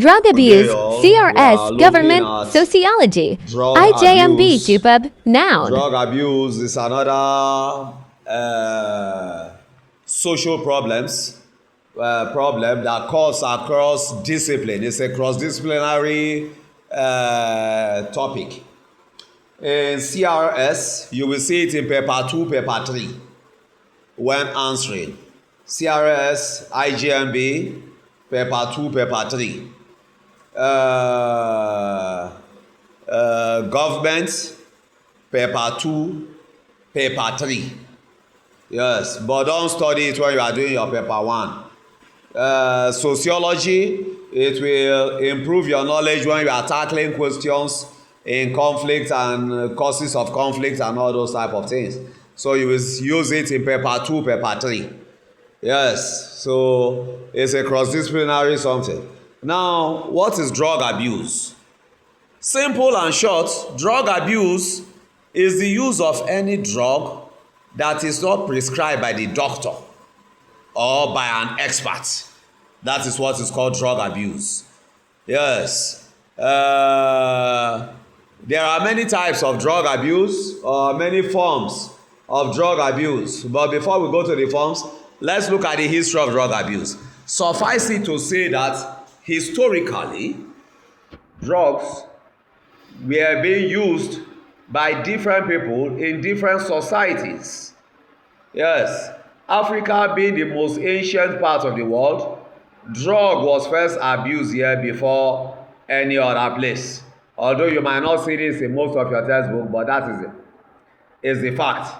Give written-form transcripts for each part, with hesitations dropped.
Drug Okay, abuse, y'all, we CRS, are looking government, at sociology. drug IJMB, abuse. JUPEB, noun. Drug abuse is another social problem that cuts across discipline. It's a cross-disciplinary topic. In CRS, you will see it in paper 2, paper 3 when answering. CRS, IGMB, paper 2, paper 3. Government, paper 2, paper 3. Yes, but don't study it when you are doing your paper 1. Sociology, it will improve your knowledge when you are tackling questions in conflict and causes of conflict and all those type of things. So you will use it in paper 2, paper 3. Yes, so it's a cross-disciplinary something. Now, what is drug abuse? Simple and short, drug abuse is the use of any drug that is not prescribed by the doctor or by an expert. That is what is called drug abuse. Yes. There are many types of drug abuse or many forms of drug abuse. But before we go to the forms, let's look at the history of drug abuse. Suffice it to say that historically, drugs were being used by different people in different societies. Yes, Africa being the most ancient part of the world, drug was first abused here before any other place. Although you might not see this in most of your textbook, but that is it. Is the fact.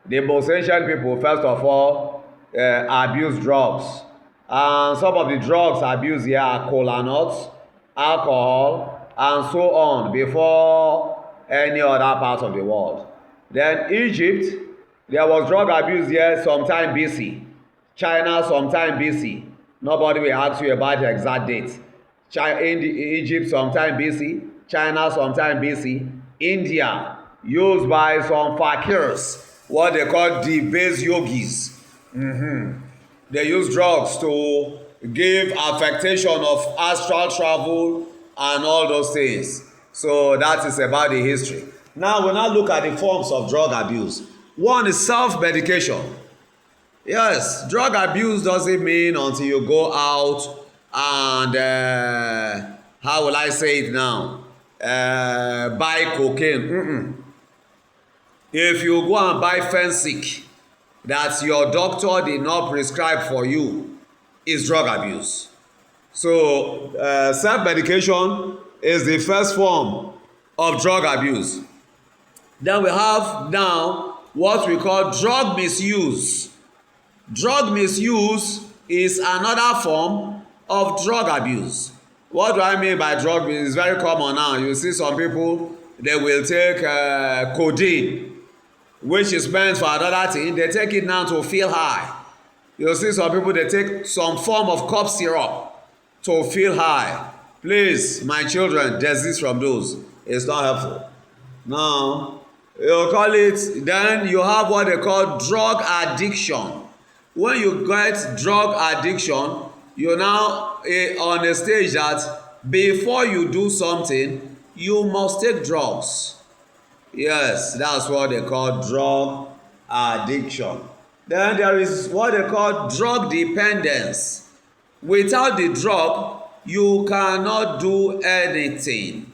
The most ancient people, first of all, abused drugs. And some of the drugs abused here are kola nuts, alcohol, and so on before any other part of the world. Then Egypt, there was drug abuse here sometime BC. China sometime BC. Nobody will ask you about the exact date. Egypt sometime BC. China sometime BC. India, used by some fakirs, what they call the base yogis. They use drugs to give affectation of astral travel and all those things. So that is about the history. Now we'll now look at the forms of drug abuse. One is self-medication. Yes, drug abuse doesn't mean until you go out and how will I say it now? Buy cocaine. If you go and buy Fensic that your doctor did not prescribe for you, is drug abuse. So self-medication is the first form of drug abuse. Then we have now what we call drug misuse. Drug misuse is another form of drug abuse. What do I mean by drug misuse? It's very common now. You see some people, they will take codeine, which is meant for another thing. They take it now to feel high. You see some people, they take some form of cough syrup to feel high. Please, my children, desist from those. It's not helpful. Now, you call it, then you have what they call drug addiction. When you get drug addiction, you're now on a stage that before you do something, you must take drugs. Yes, that's what they call drug addiction. Then there is what they call drug dependence. Without the drug, you cannot do anything.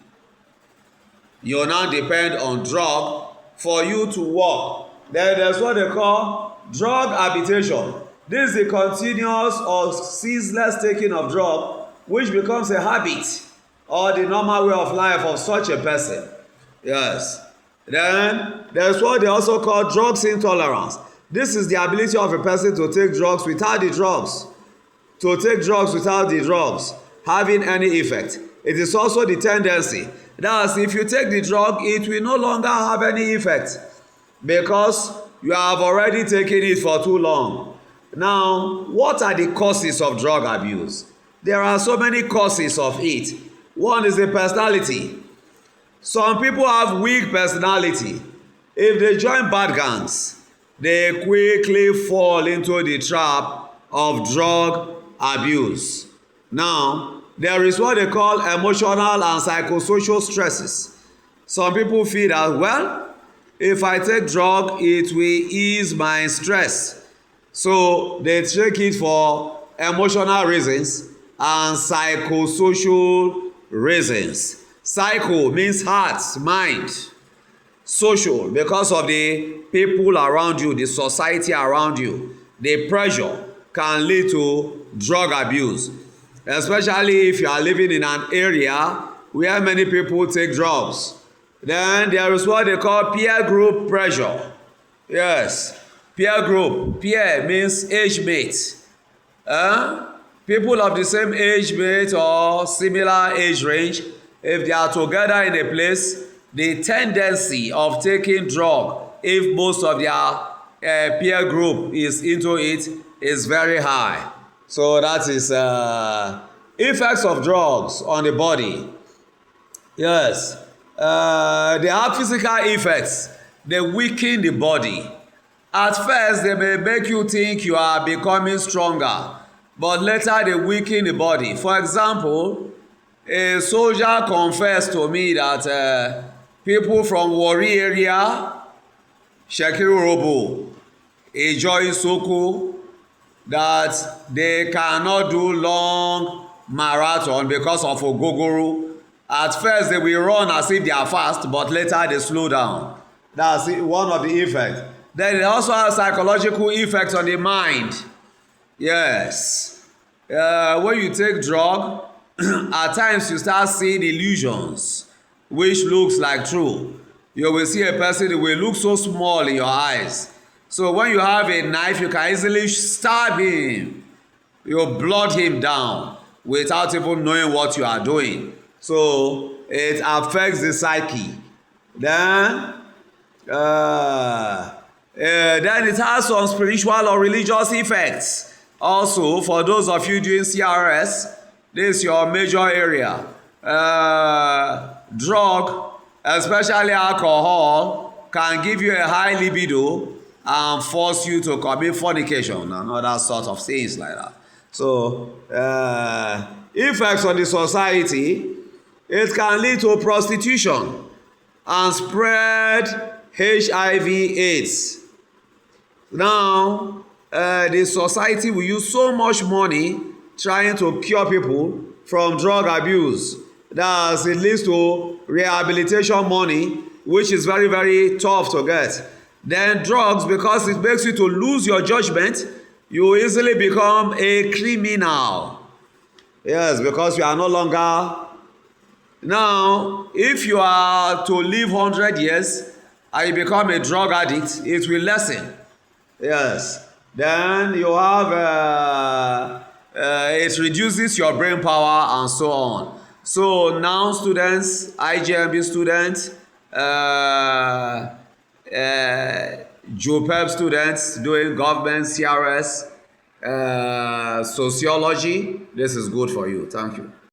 You now depend on drug for you to work. Then there's what they call drug habitation. This is the continuous or ceaseless taking of drug, which becomes a habit or the normal way of life of such a person. Yes. Then there's what they also call drugs intolerance. This is the ability of a person to take drugs without the drugs. To take drugs without the drugs having any effect. It is also the tendency. That is, if you take the drug, it will no longer have any effect because you have already taken it for too long. Now, what are the causes of drug abuse? There are so many causes of it. One is the personality. Some people have weak personality. If they join bad gangs, they quickly fall into the trap of drug abuse. Now, There is what they call emotional and psychosocial stresses. Some people feel that, well, if I take drug, it will ease my stress. So they take it for emotional reasons and psychosocial reasons. Psycho means heart, mind. Social, because of the people around you, the society around you, the pressure can lead to drug abuse. Especially if you are living in an area where many people take drugs. Then there is what they call peer group pressure. Yes, peer group. Peer means age mate. People of the same age mate or similar age range, if they are together in a place, the tendency of taking drug, if most of their peer group is into it, is very high. So that is effects of drugs on the body. Yes, they have physical effects. They weaken the body. At first, they may make you think you are becoming stronger, but later they weaken the body. For example, a soldier confessed to me that people from Warri area, Shekirobo, Ijoyi Soko, that they cannot do long marathon because of ogogoro. At first, they will run as if they are fast, but later they slow down. That's one of the effects. Then it also has psychological effects on the mind. Yes. When you take drug, at times you start seeing illusions, which looks like true. You will see a person that will look so small in your eyes. So when you have a knife, you can easily stab him. You blood him down without even knowing what you are doing. So it affects the psyche. Then it has some spiritual or religious effects. Also, for those of you doing CRS, this is your major area. Drug, especially alcohol, can give you a high libido and force you to commit fornication and other sorts of things like that. So, effects on the society, it can lead to prostitution and spread HIV/AIDS. Now, the society will use so much money trying to cure people from drug abuse. That it leads to rehabilitation money, which is very, very tough to get. Then drugs, because it makes you to lose your judgment, you easily become a criminal. Yes, because you are no longer. Now, if you are to live 100 years and you become a drug addict, it will lessen. Yes. Then you have, it reduces your brain power and so on. So NOUN students, IJMB students, JUPEB students doing government, CRS, sociology, this is good for you. Thank you.